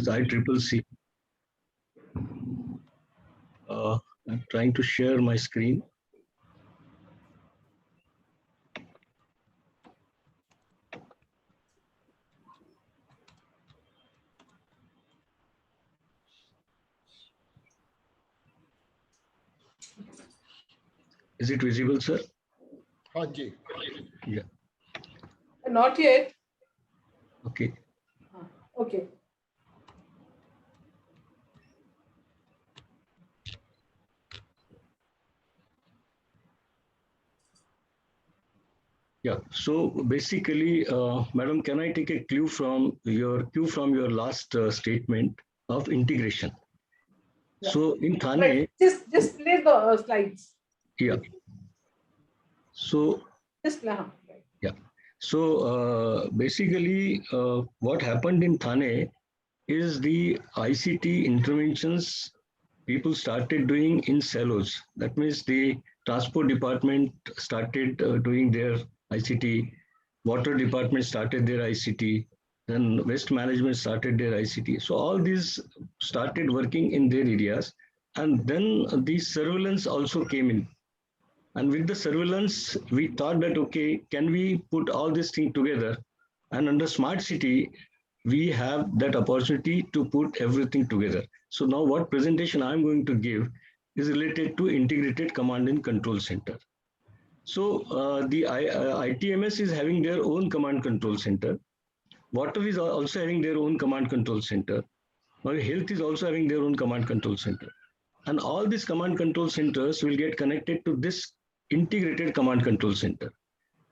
ICCC. I'm trying to share my screen. Is it visible, sir? Haji. Yeah. Not yet. Okay. Okay. Yeah. So basically, madam, can I take a cue from your last statement of integration? Yeah. So in Thane, Right. Just play the slides. yeah. So Just play. yeah. So basically, what happened in Thane is the ICT interventions people started doing in silos. That means the transport department started doing their ICT, water department started their ICT, then waste management started their ICT. So all these started working in their areas, and then the surveillance also came in. And with the surveillance, we thought that, okay, can we put all this thing together? And under smart city, we have that opportunity to put everything together. So now what presentation I'm going to give is related to integrated command and control center. So the ITMS is having their own command control center. Water is also having their own command control center. Now health is also having their own command control center. And all these command control centers will get connected to this integrated command control center.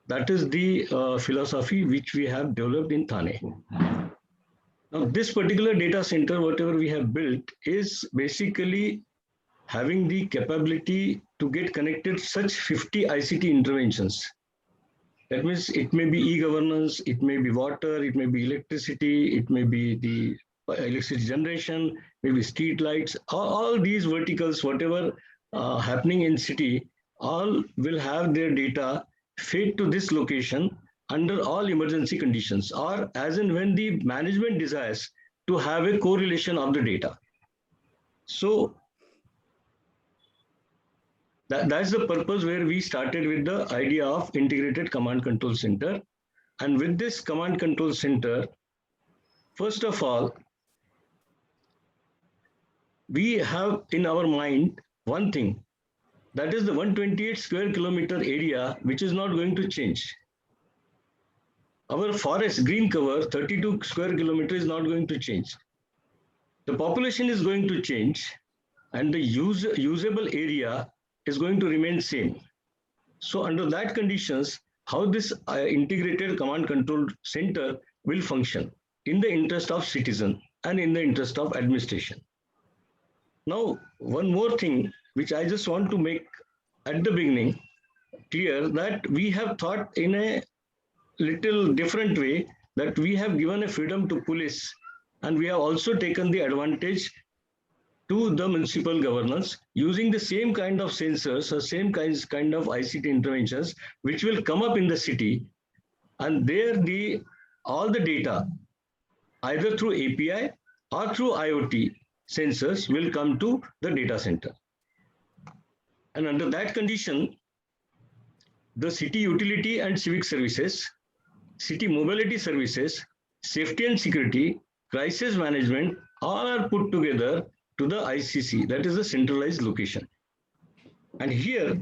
That is the philosophy which we have developed in Thane. Now, this particular data center, whatever we have built, is basically having the capability to get connected such 50 ICT interventions. That means it may be e-governance, it may be water, it may be electricity, it may be the electricity generation, maybe street lights, all these verticals, whatever happening in city, all will have their data fed to this location under all emergency conditions, or as and when the management desires to have a correlation of the data. So that's the purpose where we started with the idea of integrated command control center. And with this command control center, first of all, we have in our mind one thing, that is the 128 square kilometer area, which is not going to change. Our forest green cover, 32 square kilometer, is not going to change. The population is going to change, and the usable area is going to remain same. So under that conditions, how this integrated command control center will function in the interest of citizen and in the interest of administration. Now, one more thing which I just want to make at the beginning clear, that we have thought in a little different way, that we have given a freedom to police, and we have also taken the advantage to the municipal governance using the same kind of sensors or same kind of ICT interventions which will come up in the city, and there all the data either through API or through IoT sensors will come to the data center. And under that condition, the city utility and civic services, city mobility services, safety and security, crisis management, all are put together to the ICC, that is a centralized location. And here,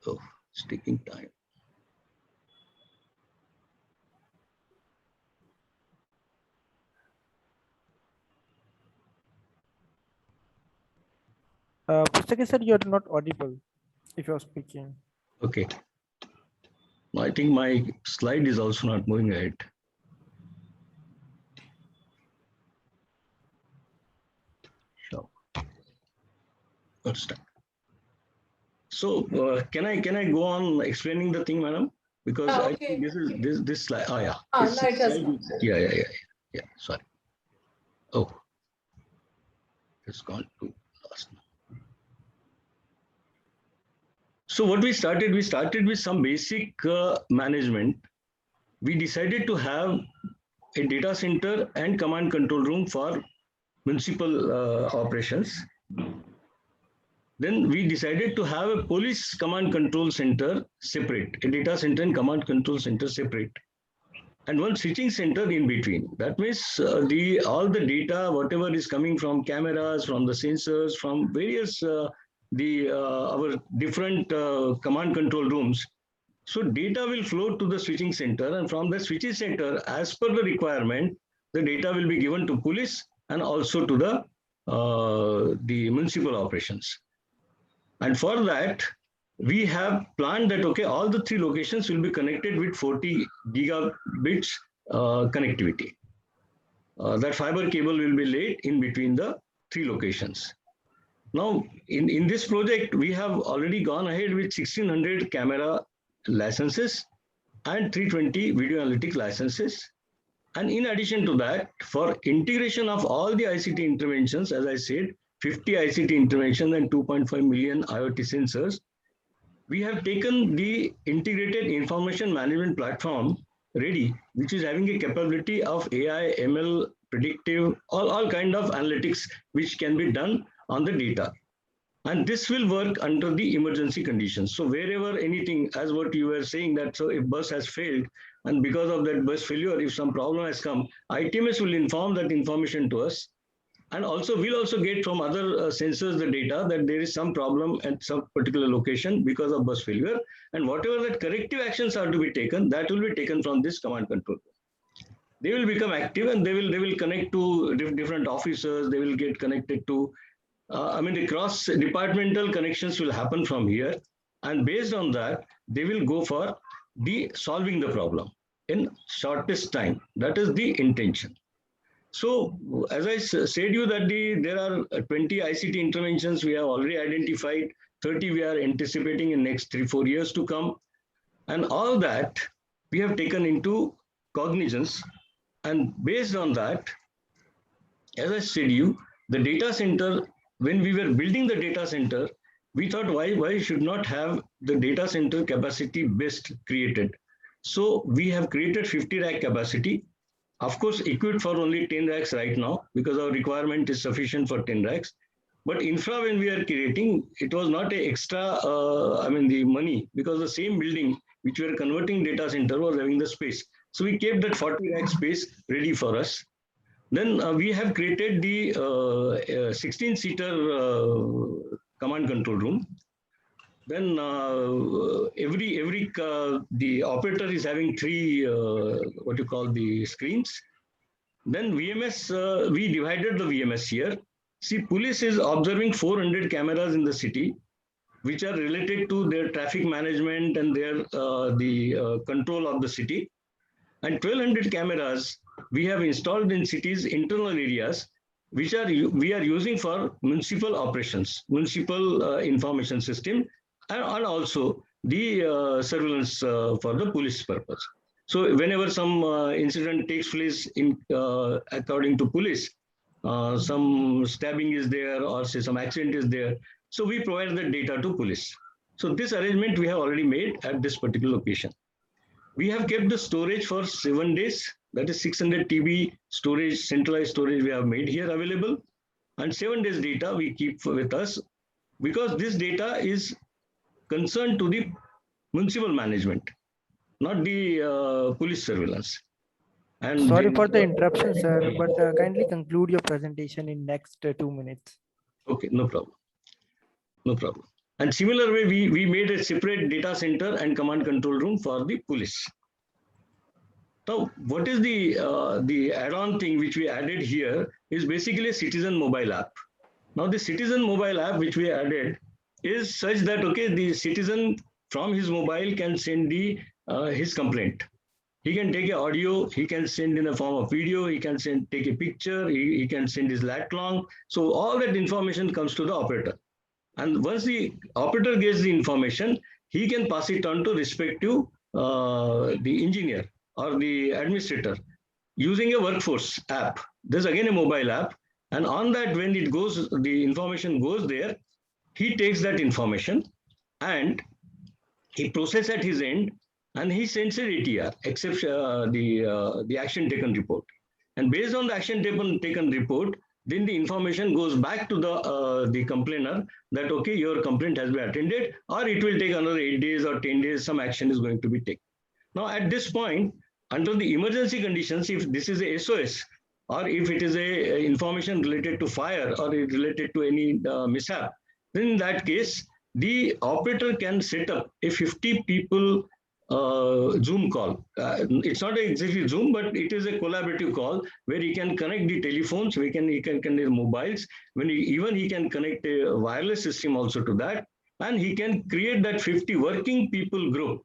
oh, it's taking time. Pustaki sir, you're not audible if you're speaking. Okay. I think my slide is also not moving ahead. Sure. Let's start. So can I go on explaining the thing, madam? Because I think this slide. Oh yeah. Yeah. Sorry. Oh, it's gone to last. So what we started with some basic management. We decided to have a data center and command control room for municipal operations. Then we decided to have a police command control center separate, a data center and command control center separate, and one switching center in between. That means all the data, whatever is coming from cameras, from the sensors, from various our different command control rooms. So data will flow to the switching center, and from the switching center, as per the requirement, the data will be given to police and also to the municipal operations. And for that, we have planned that, okay, all the 3 locations will be connected with 40 gigabits connectivity. That fiber cable will be laid in between the 3 locations. Now, in this project, we have already gone ahead with 1600 camera licenses and 320 video analytic licenses. And in addition to that, for integration of all the ICT interventions, as I said, 50 ICT interventions and 2.5 million IoT sensors, we have taken the integrated information management platform ready, which is having a capability of AI, ML, predictive, all kind of analytics, which can be done on the data. And this will work under the emergency conditions. So wherever anything, as what you were saying, that so if bus has failed, and because of that bus failure, if some problem has come, ITMS will inform that information to us. And also, we'll also get from other sensors the data that there is some problem at some particular location because of bus failure. And whatever that corrective actions are to be taken, that will be taken from this command control. They will become active, and they will connect to different officers. They will get connected to, the cross-departmental connections will happen from here. And based on that, they will go for solving the problem in shortest time. That is the intention. So, as I said you that there are 20 ICT interventions we have already identified, 30 we are anticipating in next 3-4 years to come. And all that we have taken into cognizance. And based on that, as I said you, the data center, when we were building the data center, we thought why should not have the data center capacity best created. So we have created 50 rack capacity. Of course, equipped for only 10 racks right now, because our requirement is sufficient for 10 racks. But infra, when we are creating, it was not a extra, the money, because the same building which we are converting data center was having the space. So we kept that 40 rack space ready for us. Then we have created the 16-seater command control room. Then the operator is having 3 the screens. Then VMS, we divided the VMS here. See, police is observing 400 cameras in the city, which are related to their traffic management and their control of the city. And 1200 cameras we have installed in cities' internal areas, which we are using for municipal operations, municipal information system, and also the surveillance for the police purpose. So whenever some incident takes place according to police, some stabbing is there, or say some accident is there, so we provide the data to police. So this arrangement we have already made at this particular location. We have kept the storage for 7 days. That is 600 TB storage, centralized storage we have made here available. And 7 days data we keep with us, because this data is concerned to the municipal management, not the police surveillance. And sorry for the interruption, sir, but kindly conclude your presentation in next 2 minutes. Okay, no problem. No problem. And similar way, we made a separate data center and command control room for the police. Now, what is the add-on thing which we added here is basically a citizen mobile app. Now, the citizen mobile app which we added is such that, okay, the citizen from his mobile can send his complaint. He can take an audio, he can send in a form of video, he can take a picture, he can send his lat long. So all that information comes to the operator. And once the operator gets the information, he can pass it on to respective the engineer or the administrator using a workforce app. There's again a mobile app. And on that, when it goes, the information goes there, he takes that information and he processes at his end, and he sends an ATR, except the action taken report. And based on the action taken report, then the information goes back to the complainer that, okay, your complaint has been attended, or it will take another 8 days or 10 days, some action is going to be taken. Now, at this point, under the emergency conditions, if this is a SOS, or if it is a information related to fire or related to any mishap, then in that case, the operator can set up a 50 people Zoom call. It's not exactly Zoom, but it is a collaborative call where he can connect the telephones, he can connect the mobiles, even he can connect a wireless system also to that, and he can create that 50 working people group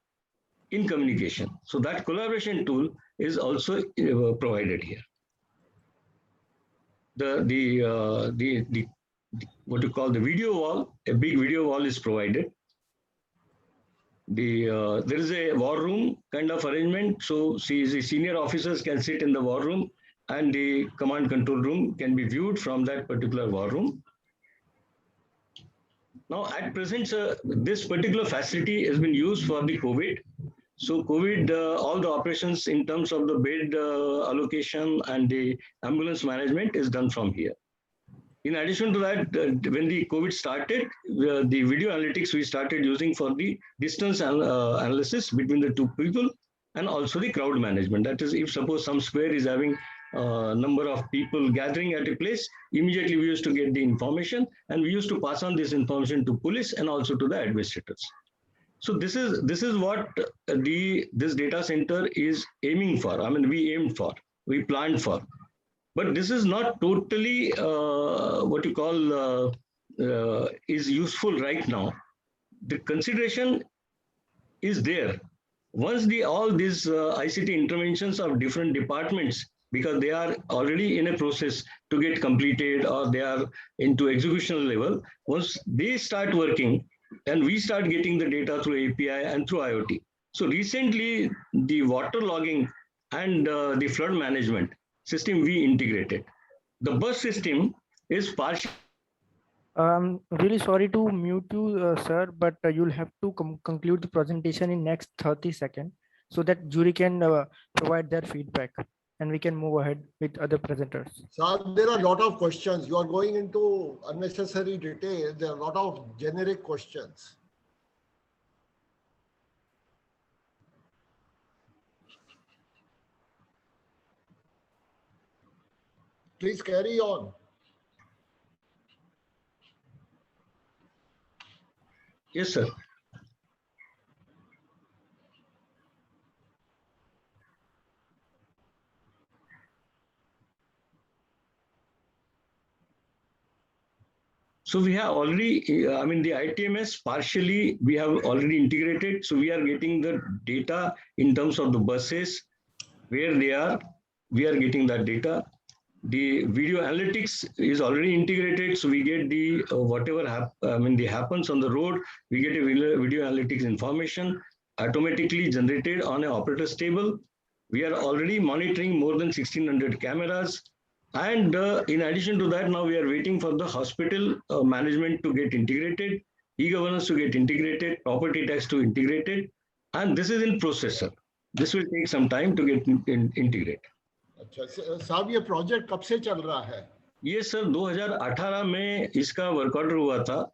in communication. So that collaboration tool is also provided here. The what you call the video wall, a big video wall is provided. There is a war room kind of arrangement, so the senior officers can sit in the war room, and the command control room can be viewed from that particular war room. Now, at present, this particular facility has been used for the COVID. So COVID, all the operations in terms of the bed allocation and the ambulance management is done from here. In addition to that, when the COVID started, the video analytics we started using for the distance analysis between the two people, and also the crowd management. That is, if suppose some square is having a number of people gathering at a place, immediately we used to get the information, and we used to pass on this information to police and also to the administrators. So this is what this data center is aiming for. I mean, we aimed for, we planned for. But this is not totally what you call is useful right now. The consideration is there. Once all these ICT interventions of different departments, because they are already in a process to get completed or they are into executional level, once they start working and we start getting the data through API and through IoT. So recently, the water logging and the flood management system we integrated. The bus system is partial. I'm really sorry to mute you, sir, but you'll have to conclude the presentation in next 30 seconds so that jury can provide their feedback and we can move ahead with other presenters. So there are a lot of questions. You are going into unnecessary detail. There are a lot of generic questions. Please carry on. Yes, sir. So we have already, I mean, the ITMS partially we have already integrated. So we are getting the data in terms of the buses, where they are, we are getting that data. The video analytics is already integrated. So we get the whatever happens on the road, we get a video analytics information automatically generated on an operator's table. We are already monitoring more than 1,600 cameras. And in addition to that, now we are waiting for the hospital management to get integrated, e-governance to get integrated, property tax to integrated, and this is in process, sir. This will take some time to get integrated. अच्छा साहब ये project कब से चल रहा है? ये sir 2018 में इसका वर्क ऑर्डर हुआ था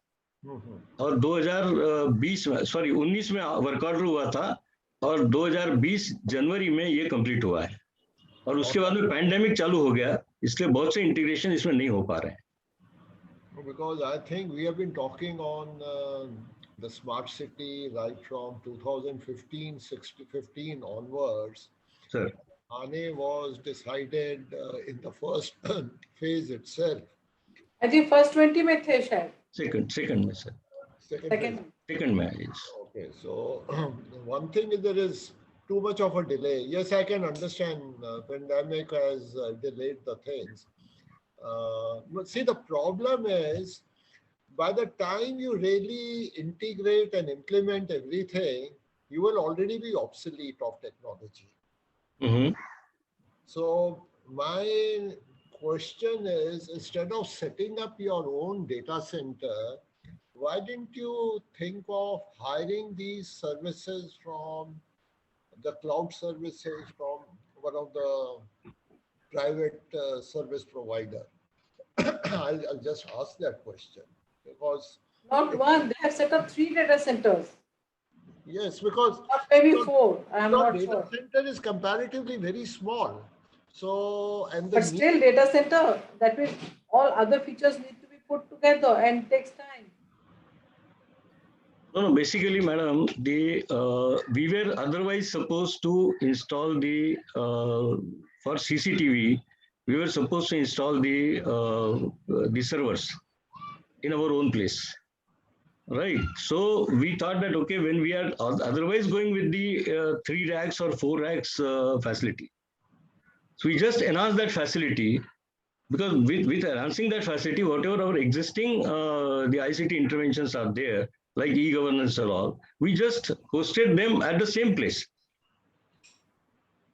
और 2020 में 19 में वर्क ऑर्डर हुआ था और 2020 जनवरी में ये कंप्लीट हुआ है और उसके बाद में पैंडेमिक चालू हो गया, इसलिए बहुत से इंटीग्रेशन इसमें नहीं हो पा रहे हैं. Because I think we have been talking on the smart city right from 2015 onwards. Sir. Thane was decided in the first phase itself. I think first 20 में थे शायद. Second में sir. Second में yes. Okay, so one thing is there is too much of a delay. Yes, I can understand pandemic has delayed the things. But see, the problem is by the time you really integrate and implement everything, you will already be obsolete of technology. Mm-hmm. So my question is, instead of setting up your own data center, why didn't you think of hiring these services from the cloud services from one of the private service provider? I'll just ask that question because Not one. They have set up 3 data centers, yes, because or maybe your, 4. I am your not data sure. center is comparatively very small. So and the But need, still, data center, that means all other features need to be put together and takes time. No, no, basically, madam, we were otherwise supposed to install for CCTV, we were supposed to install the servers in our own place. Right. So we thought that, okay, when we are otherwise going with the 3 racks or 4 racks facility, so we just enhance that facility, because with enhancing that facility, whatever our existing the ICT interventions are there, like e-governance and all, we just hosted them at the same place.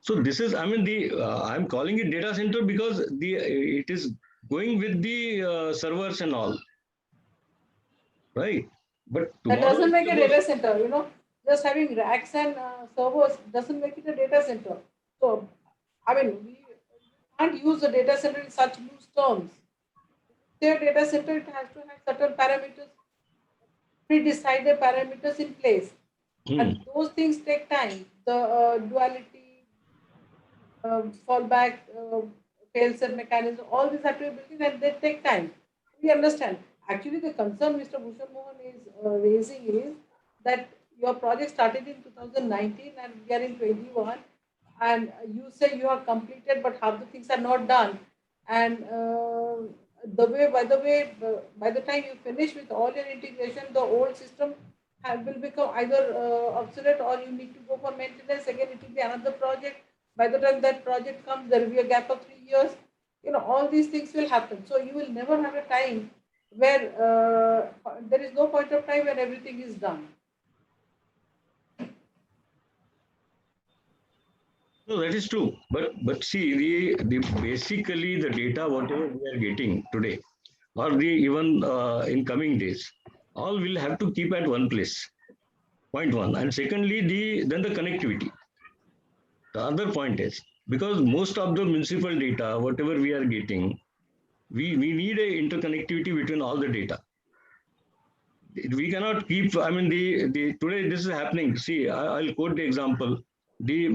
So this is, I mean, I'm calling it data center because it is going with the servers and all, right? But That tomorrow, doesn't make a data center, just having racks and servers doesn't make it a data center. So, I mean, we can't use the data center in such loose terms. Their data center, it has to have certain parameters, pre-decided parameters in place. And those things take time. The duality, fallback, fail-safe mechanism, all these have to be built in and they take time. We understand. Actually, the concern Mr. Bhushan Mohan is raising is that your project started in 2019 and we are in 21, and you say you are completed, but half the things are not done. And by the time you finish with all your integration, the old system will become either obsolete, or you need to go for maintenance again. It will be another project. By the time that project comes, there will be a gap of 3 years. All these things will happen. So you will never have a time where there is no point of time when everything is done. no, that is true. But see, the basically the data whatever we are getting today, or even in coming days, all will have to keep at one place. Point one, and secondly, then the connectivity. The other point is, because most of the municipal data, whatever we are getting, we need a interconnectivity between all the data. We cannot keep, I mean, the today this is happening. See, I'll quote the example. The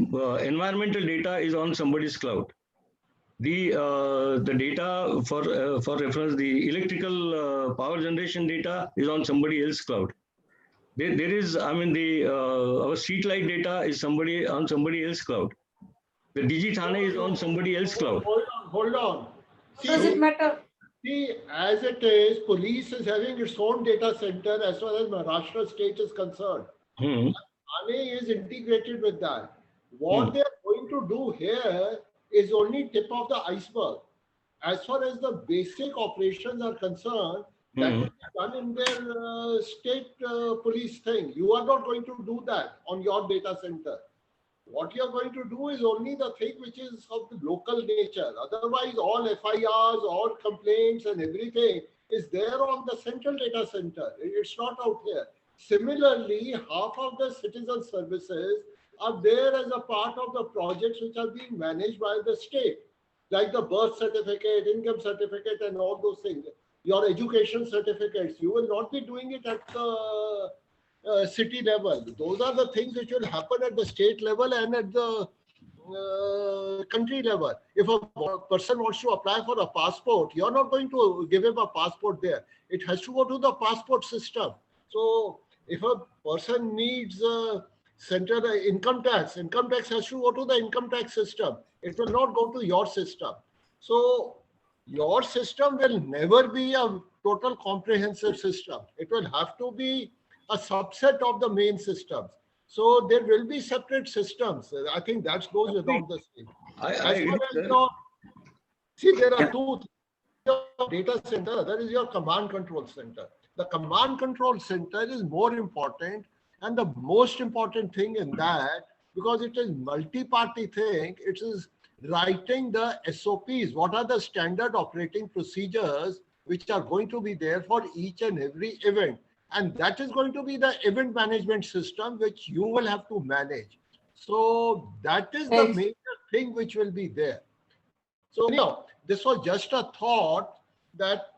environmental data is on somebody's cloud. The data for reference, the electrical power generation data is on somebody else's cloud. There is, I mean, our street light data is on somebody else's cloud. The Digithane is on somebody else's cloud. Hold on. Does it matter? See, as it is, police is having its own data center as far as Maharashtra state is concerned. Thane is integrated with that. What they are going to do here is only tip of the iceberg. As far as the basic operations are concerned, that will be done in their state police thing. You are not going to do that on your data center. What you are going to do is only the thing which is of the local nature. Otherwise, all FIRs, all complaints and everything is there on the central data center. It's not out here. Similarly, half of the citizen services are there as a part of the projects which are being managed by the state, like the birth certificate, income certificate, and all those things. Your education certificates, you will not be doing it at the city level. Those are the things which will happen at the state level and at the country level. If a person wants to apply for a passport, you're not going to give him a passport there. It has to go to the passport system. So if a person needs central income tax has to go to the income tax system. It will not go to your system. So your system will never be a total comprehensive system. It will have to be a subset of the main systems. So there will be separate systems. I think that goes without the saying. See, there are two data center. There is your command control center. The command control center is more important, and the most important thing in that, because it is multi-party thing, it is writing the SOPs. What are the standard operating procedures which are going to be there for each and every event? And that is going to be the event management system, which you will have to manage. So that is the Yes. major thing which will be there. So anyhow, this was just a thought that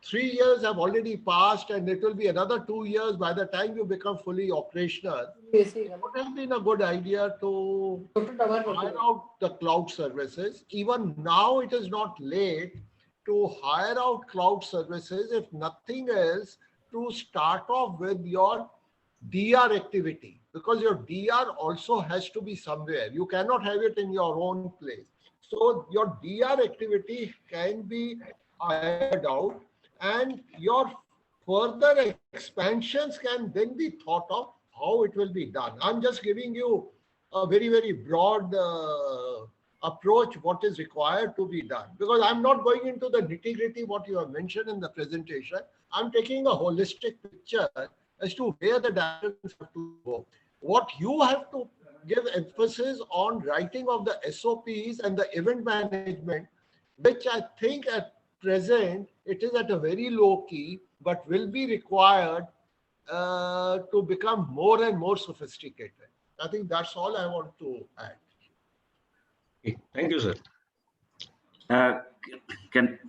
3 years have already passed and it will be another 2 years by the time you become fully operational. It would have been a good idea to hire out the cloud services. Even now, it is not late to hire out cloud services, if nothing else, to start off with your DR activity, because your DR also has to be somewhere. You cannot have it in your own place. So your DR activity can be hired out, and your further expansions can then be thought of how it will be done. I'm just giving you a very, very broad approach what is required to be done, because I'm not going into the nitty-gritty what you have mentioned in the presentation. I'm taking a holistic picture as to where the directions have to go. What you have to give emphasis on writing of the SOPs and the event management, which I think at present it is at a very low key, but will be required to become more and more sophisticated. I think that's all I want to add. Okay. Thank you, sir. Can